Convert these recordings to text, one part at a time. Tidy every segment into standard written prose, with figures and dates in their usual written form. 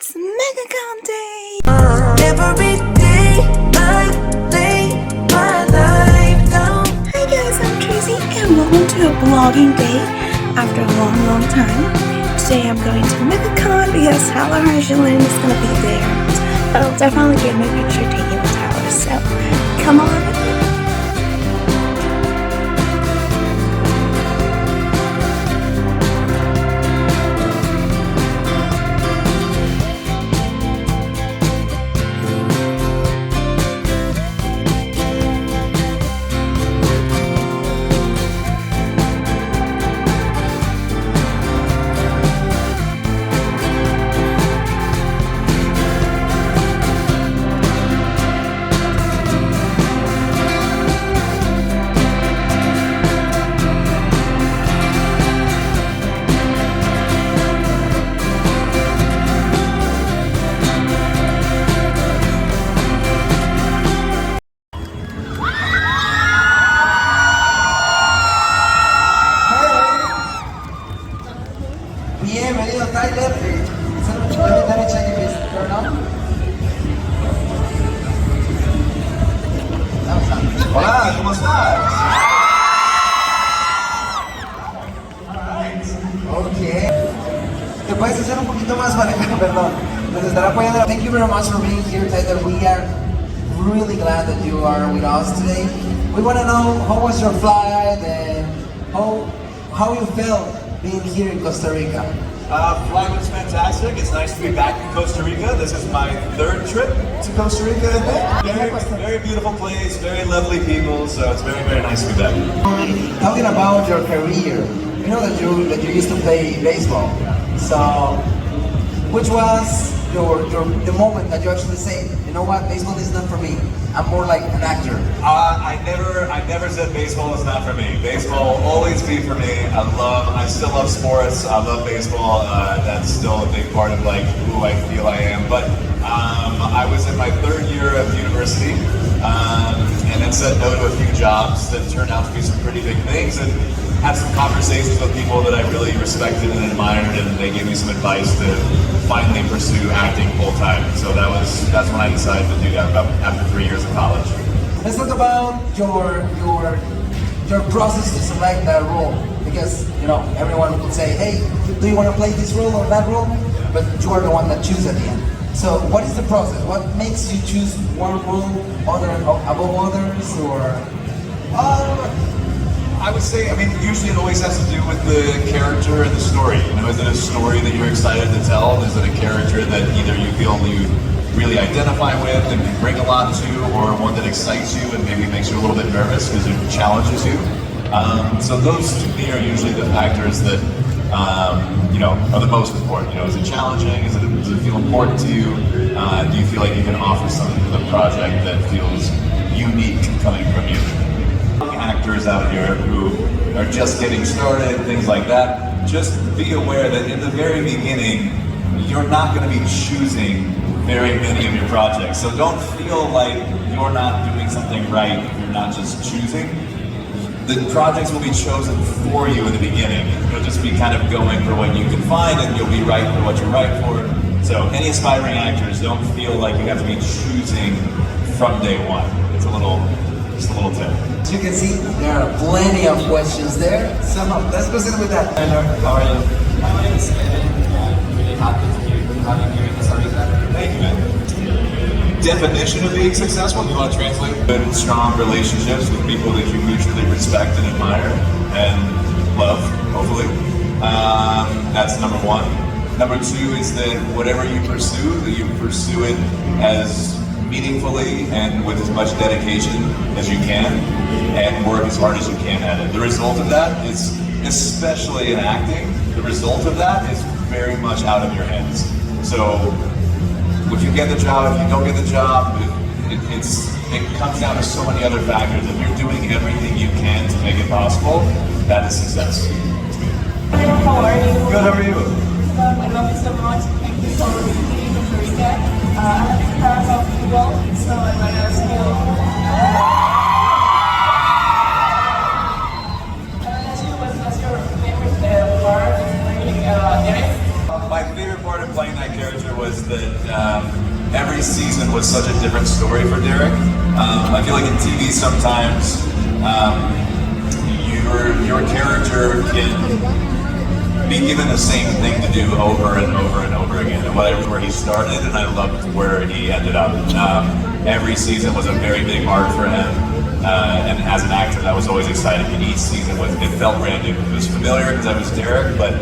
It's MegaCon day! Every day I lay my life down. Hi guys, I'm Tracy and welcome to a vlogging day after a long time. Today I'm going to MegaCon because Hoechlin is going to be there. But I'll definitely get my picture taken with Tyler, so come on. Bienvenido Tyler. Let me check if it's turned on. Hola, ¿cómo estás? Ok. ¿Te puedes hacer un poquito más para acá? Perdón. Nos estará apoyando. Thank you very much for being here, Tyler. We are really glad that you are with us today. We want to know how was your flight and how you felt being here in Costa Rica. Flight was fantastic. It's nice to be back in Costa Rica. This is my third trip to Costa Rica, I think. Very beautiful place, very lovely people, so it's very, very nice to be back. Talking about your career, you know that you used to play baseball. So, which was the moment that you actually say, you know what, baseball is not for me. I'm more like an actor. I never said baseball is not for me. Baseball will always be for me. I still love sports. I love baseball. That's still a big part of like who I feel I am. But I was in my third year of university, and then said no to a few jobs that turned out to be some pretty big things, and had some conversations with people that I really respected and admired, and they gave me some advice to finally pursue acting full time. So that's when I decided to do that after 3 years of college. Let's talk about your process to select that role, because you know everyone would say, hey, do you want to play this role or that role? But you are the one that chooses at the end. So what is the process? What makes you choose one role above others, or? I would say, usually it always has to do with the character and the story. You know, is it a story that you're excited to tell? Is it a character that either you feel you really identify with and can bring a lot to, or one that excites you and maybe makes you a little bit nervous because it challenges you? So those to me are usually the factors that are the most important. You know, is it challenging? Does it feel important to you? Do you feel like you can offer something to the project that feels unique coming from you? Actors out here who are just getting started, things like that, just be aware that in the very beginning, you're not going to be choosing very many of your projects. So don't feel like you're not doing something right if you're not just choosing. The projects will be chosen for you in the beginning. You'll just be kind of going for what you can find, and you'll be right for what you're right for. So any aspiring actors, don't feel like you have to be choosing from day one. It's just a little tip. As you can see, there are plenty of questions there. Let's go sit with that. How are you? My name is Kevin. I'm really happy to have you here in Costa Rica. Thank you, man. Definition of being successful, you want to translate? Good, strong relationships with people that you mutually respect and admire and love, hopefully. That's number one. Number two is that whatever you pursue, that you pursue it as meaningfully and with as much dedication as you can, and work as hard as you can at it. The result of that is, especially in acting, the result of that is very much out of your hands. So if you get the job, if you don't get the job, it comes down to so many other factors. If you're doing everything you can to make it possible, that is success. How are you? Good, how are you? I love you so much. Thank you for being in Costa Rica. I have been part of football, so I want to ask you. What's your favorite part of playing Eric? My favorite part of playing that character was was that every season was such a different story for Derek. I feel like in TV sometimes your character can be given the same thing to do over and over and over again. And where he started, and I loved where he ended up. Every season was a very big arc for him. And as an actor, I was always excited. And each season it felt brand new. It was familiar because I was Derek, but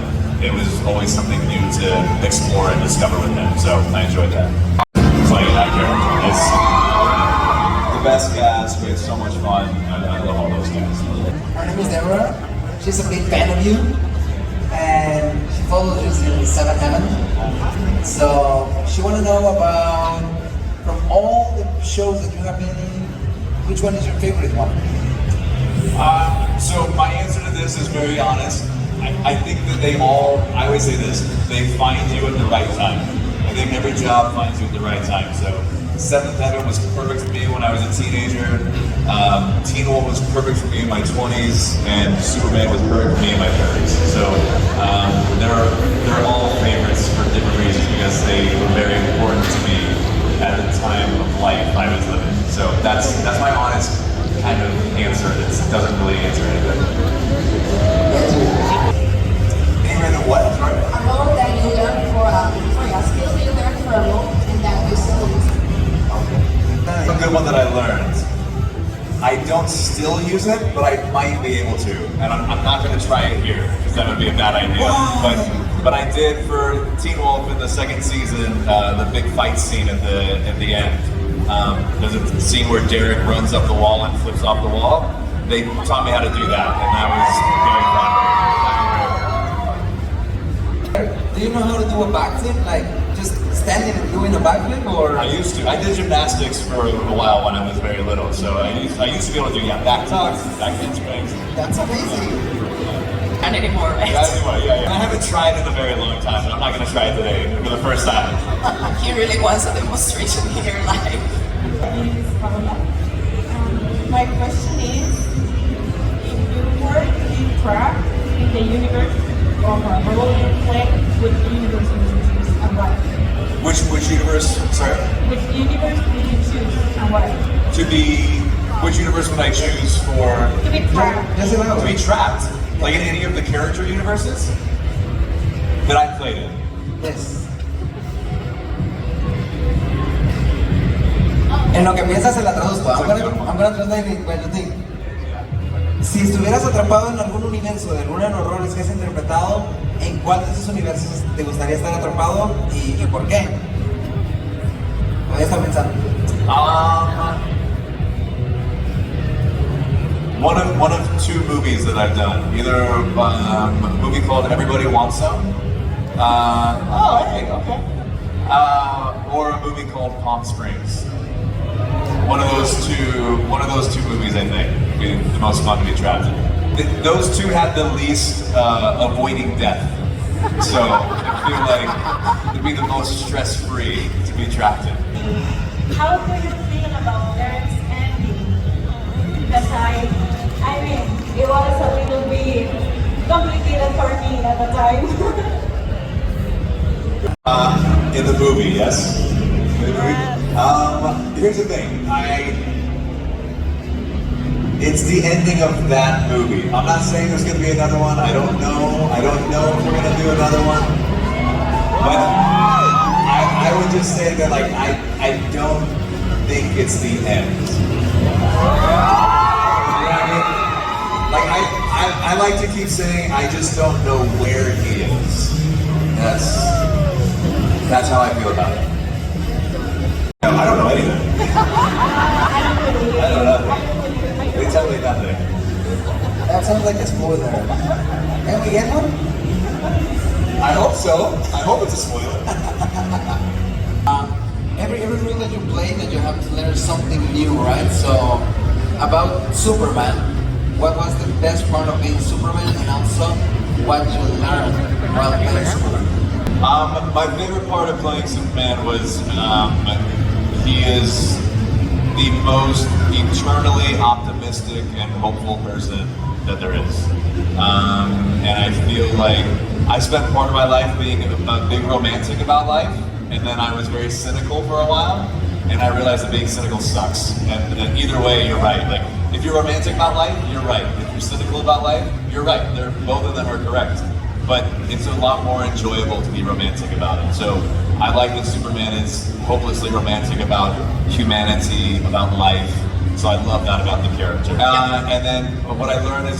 it was always something new to explore and discover with him. So I enjoyed that. Playing that character. It's the best cast. We had so much fun. I love all those guys. Her name is Deborah. She's a big fan of you, and she follows you in 7 Heaven. So she want to know about, from all the shows that you have been in, which one is your favorite one? So my answer to this is very honest. I think that I always say this, they find you at the right time. I think every job finds you at the right time. So Seventh Heaven was perfect for me when I was a teenager. Teen Wolf was perfect for me in my 20s, and Superman was perfect for me in my 30s. So they're all favorites for different reasons because they were very important to me at the time of life I was living. So that's my honest kind of answer. It doesn't really answer anything. Favorite what? Sorry? A role that you learned for a skill that you learned for a role and that you still use. A good one that I learned. I don't still use it, but I might be able to. And I'm not going to try it here because that would be a bad idea. But I did for Teen Wolf in the second season, the big fight scene at the end. There's a scene where Derek runs up the wall and flips off the wall. They taught me how to do that, and that was very fun. Do you know how to do a backflip? Like just standing and doing a backflip, or? I used to. I did gymnastics for a while when I was very little, so I used to be able to do back tucks, back handsprings. That's amazing. Not anymore, right? Yeah. I haven't tried in a very long time, but I'm not going to try it today for the first time. He really wants a demonstration here live. My question is, if you were to be trapped in the universe of a role you play, which universe would you choose and why? Which universe? Sorry. Which universe would you choose and why? Which universe would I choose for? To be trapped. To be trapped? Like in any of the character universes that I played in? Yes. En lo que piensas se la traduzco. I'm gonna translate it while you think. Si estuvieras atrapado en algún universo de alguno de los roles que has interpretado, ¿en cuál de esos universos te gustaría estar atrapado y por qué? Voy a estar pensando. One of two movies that I've done. Either a movie called Everybody Wants Some. Okay. Or a movie called Palm Springs. One of those two movies, I think, would be the most fun to be trapped in. Those two had the least avoiding death. So I feel like it'd be the most stress-free to be trapped in. How do you feel about Derek's ending? Because I mean, it was a little bit complicated for me at the time. In the movie, yes. Here's the thing. It's the ending of that movie. I'm not saying there's gonna be another one. I don't know if we're gonna do another one. But I would just say that I don't think it's the end. You know what I mean? I like to keep saying I just don't know where he is. That's how I feel about it. I don't know anything. I don't know. They tell me nothing. That sounds like a spoiler. Can we get one? I hope so. I hope it's a spoiler. Every role that you play, that you have to learn something new, right? So, about Superman, what was the best part of being Superman, and also what you learned while playing Superman? My favorite part of playing Superman was he is the most eternally optimistic and hopeful person that there is. And I feel like I spent part of my life being a big romantic about life, and then I was very cynical for a while, and I realized that being cynical sucks. And either way, you're right. Like, if you're romantic about life, you're right. If you're cynical about life, you're right. Both of them are correct. But it's a lot more enjoyable to be romantic about it. So I like that Superman is hopelessly romantic about humanity, about life. So I love that about the character. And then what I learned is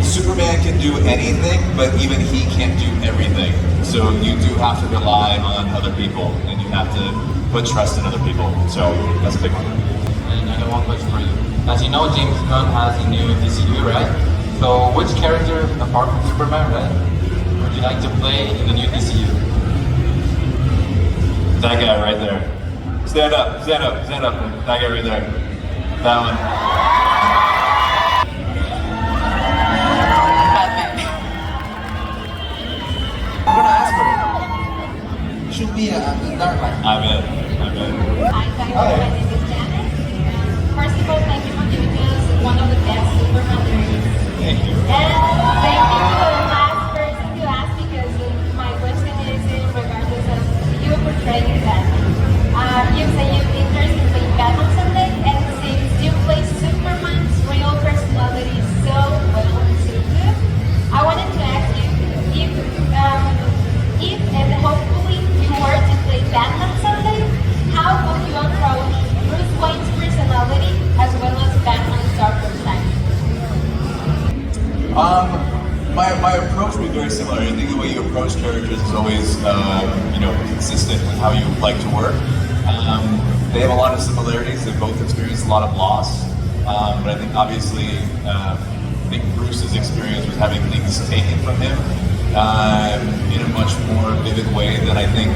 Superman can do anything, but even he can't do everything. So you do have to rely on other people, and you have to put trust in other people. So that's a big one. And I got one question for you. As you know, James Gunn has a new DCU, right? So which character, apart from Superman, right, would you like to play in the new DCU? That guy right there. Stand up, stand up, stand up. That guy right there. That one. I'm gonna ask her. You should be a dark light. I'm in. Hi, guys. My name is Janet. First of all, thank you for giving us one of the best Superman movies. Thank you. And thank you for the last person you asked, because my question is in regardless of you portraying Batman. You say you're interested in playing Batman someday, and since you play Superman's real personality so well and so good, I wanted to ask you if and hopefully you were to play Batman someday, how would you approach Bruce Wayne's personality as well as Batman's darker side? My approach would be very similar. I think the way you approach characters is always, consistent with how you like to work. They have a lot of similarities. They both experience a lot of loss. But I think obviously, Bruce's experience was having things taken from him in a much more vivid way than I think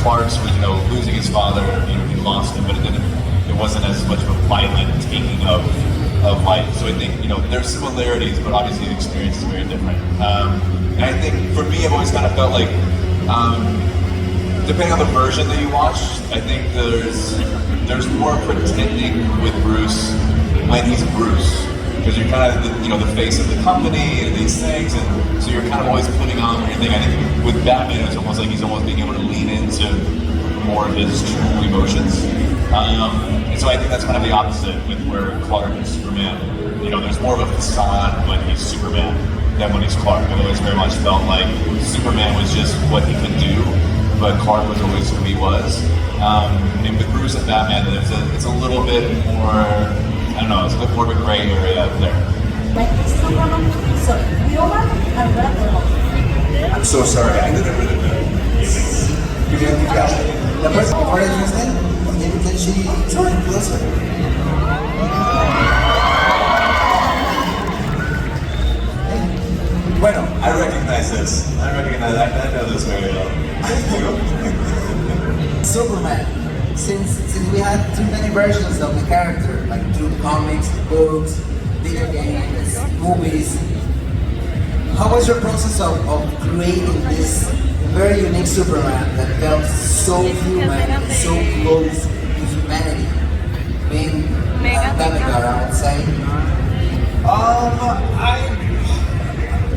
Clark's was, losing his father. He lost him, but it wasn't as much of a violent taking of life. So I think, there's similarities, but obviously the experience is very different. And I think for me, I've always kind of felt like, depending on the version that you watch, I think there's more pretending with Bruce when he's Bruce. Because you're kind of the face of the company and these things, and so you're kind of always putting on your thing. I think with Batman, it's almost like he's almost being able to lean into more of his true emotions. And so I think that's kind of the opposite with where Clark is Superman. There's more of a facade when he's Superman than when he's Clark. I've always very much felt like Superman was just what he could do, but Clark was always who he was. And with Bruce and Batman, it's a little bit more, I don't know, it's a bit more of a gray area there. I'm so sorry, I didn't really know. The person more interested, maybe can she join closer? Bueno, I recognize this. I know this very well. Superman. Since we had too many versions of the character, like through comics, books, video games, movies, how was your process of creating this very unique Superman that felt so human, so close to humanity? Being a demigod, I would say.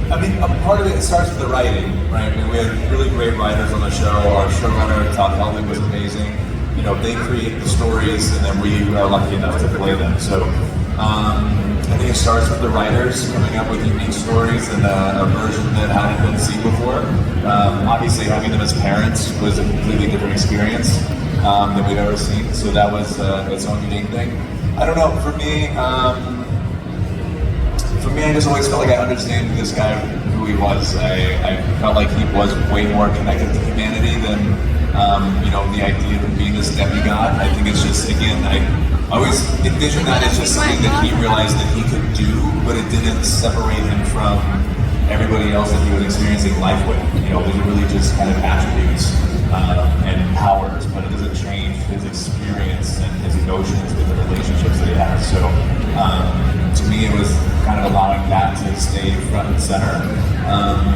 I mean, a part of it starts with the writing, right? I mean, we had really great writers on the show. Our showrunner, Todd Helmig, was amazing. They create the stories, and then we are lucky enough to play them. So I think it starts with the writers coming up with unique stories and a version that hadn't been seen before. Obviously, having them as parents was a completely different experience than we've ever seen. So that was its own unique thing. I don't know. For me, I just always felt like I understand this guy, who he was. I felt like he was way more connected to humanity than the idea of being this demigod. I think it's just, again, I always envision that as just something that he realized that he could do, but it didn't separate him from everybody else that he was experiencing life with. Those are really just kind of attributes and powers, but it doesn't change his experience and his emotions with the relationships that he has. So to me, it was kind of allowing that to stay front and center.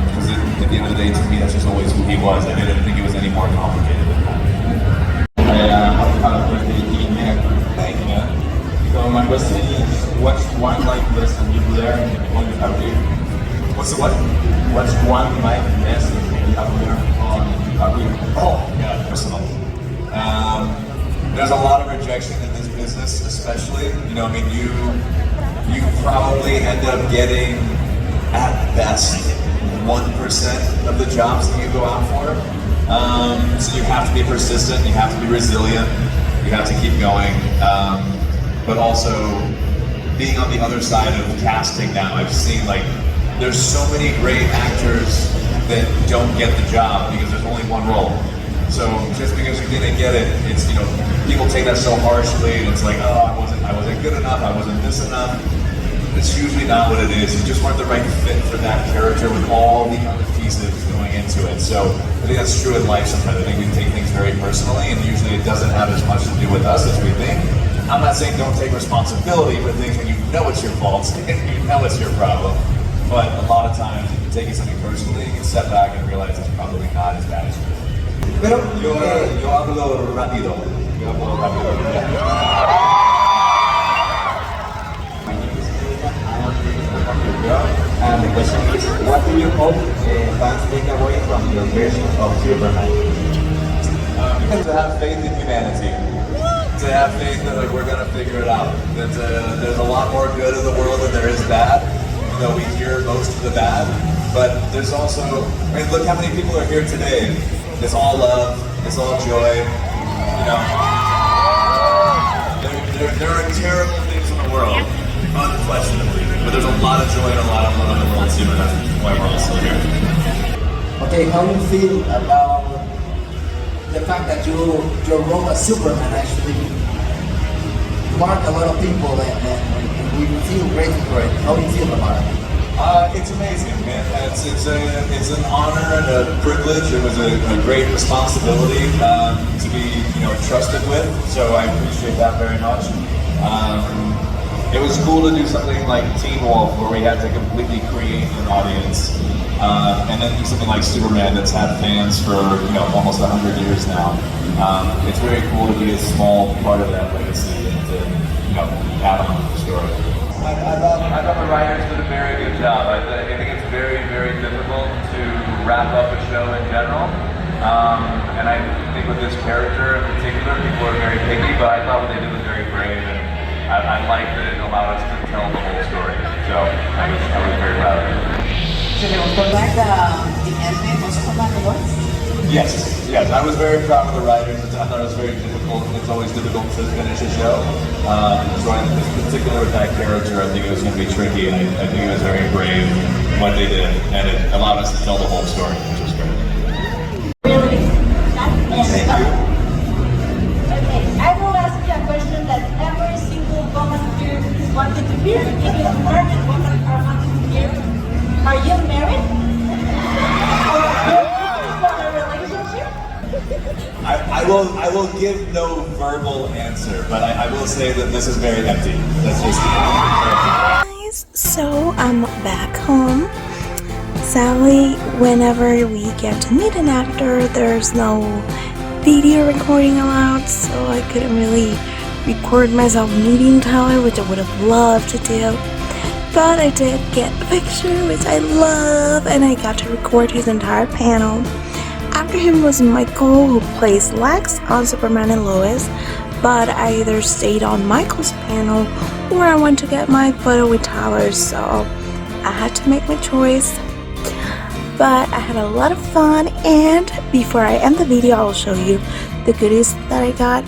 Because at the end of the day, to me, that's just always who he was. I didn't think it was any more complicated than that. Happy birthday in MegaCon. Thank you, man. So my question is, what's one life lesson you've learned on your career? What's the what? What's one life lesson you have learned on know, I mean, you probably end up getting at best 1% of the jobs that you go out for. So you have to be persistent, you have to be resilient, you have to keep going. But also, being on the other side of casting now, I've seen like, there's so many great actors that don't get the job because there's only one role. So just because you didn't get it, it's, you know, people take that so harshly and it's like, oh, I wasn't good enough, I wasn't this enough. It's usually not what it is. You just weren't the right fit for that character with all the other pieces going into it. So I think that's true in life sometimes. I think we take things very personally, and usually it doesn't have as much to do with us as we think. I'm not saying don't take responsibility for things when you know it's your fault, and you know it's your problem. But a lot of times, if you're taking something personally, you can step back and realize it's probably not as bad as you think. Pero, Yo hablo rápido. And the question is, what do you hope fans take away from your version of Superman? To have faith in humanity. To have faith that like, we're gonna figure it out. That there's a lot more good in the world than there is bad. You know, we hear most of the bad, but there's also, I mean, look how many people are here today. It's all love, it's all joy. You know, there are terrible things in the world, unquestionably, but there's a lot of joy and a lot of love in the world too, and that's why we're all still here. okay, how do you feel about the fact that your role as Superman actually marked a lot of people and we feel grateful for it? How do you feel about it? It's amazing, man. It's an honor and a privilege. It was a great responsibility to be, you know, trusted with. So I appreciate that very much. It was cool to do something like Teen Wolf, where we had to completely create an audience, and then do something like Superman that's had fans for, you know, almost 100 years now. It's very cool to be a small part of that legacy and to, you know, add on to the story. I thought the writers did a very good job. I think it's very, very difficult to wrap up a show in general. And I think with this character in particular, people are very picky, but I thought what they did was very brave, and I liked that it allowed us to tell the whole story. So I was very proud of it. So they will like the ending of Superman the Voice? Yes, I was very proud of the writers. I thought it was very difficult. It's always difficult to finish a show. So in particular with that character, I think it was going to be tricky, and I think it was very brave what they did, and it allowed us to tell the whole story, which was great. Really? That's Thank you. Okay, I will ask you a question that every single woman here is wanting to hear. Even married women are wanting to hear. Are you married? Or for a relationship? I will give no verbal answer, but I will say that this is very empty. That's just the end. Guys, so I'm back home. Sadly, whenever we get to meet an actor, there's no video recording allowed, so I couldn't really record myself meeting Tyler, which I would have loved to do. But I did get a picture, which I love, and I got to record his entire panel. After him was Michael, who plays Lex on Superman and Lois, but I either stayed on Michael's panel or I went to get my photo with Tyler, so I had to make my choice. But I had a lot of fun, and before I end the video, I'll show you the goodies that I got.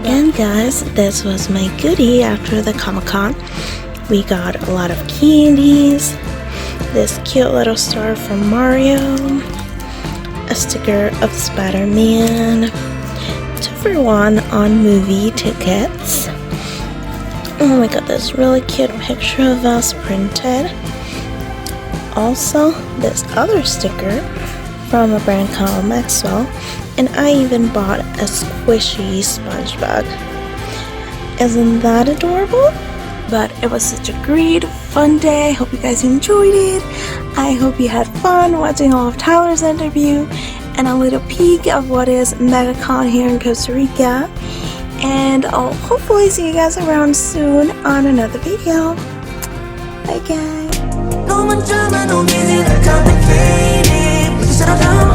And guys, this was my goodie after the Comic-Con. We got a lot of candies, this cute little star from Mario, a sticker of Spider-Man, 2-for-1 on movie tickets. Oh, we got this really cute picture of us printed. Also, this other sticker from a brand called Maxwell, and I even bought a squishy sponge bug. Isn't that adorable? But it was such a great, fun day. I hope you guys enjoyed it. I hope you had fun watching all of Tyler's interview and a little peek of what is MegaCon here in Costa Rica. And I'll hopefully see you guys around soon on another video. Bye guys. No one drama, no music, complicated. We can settle down.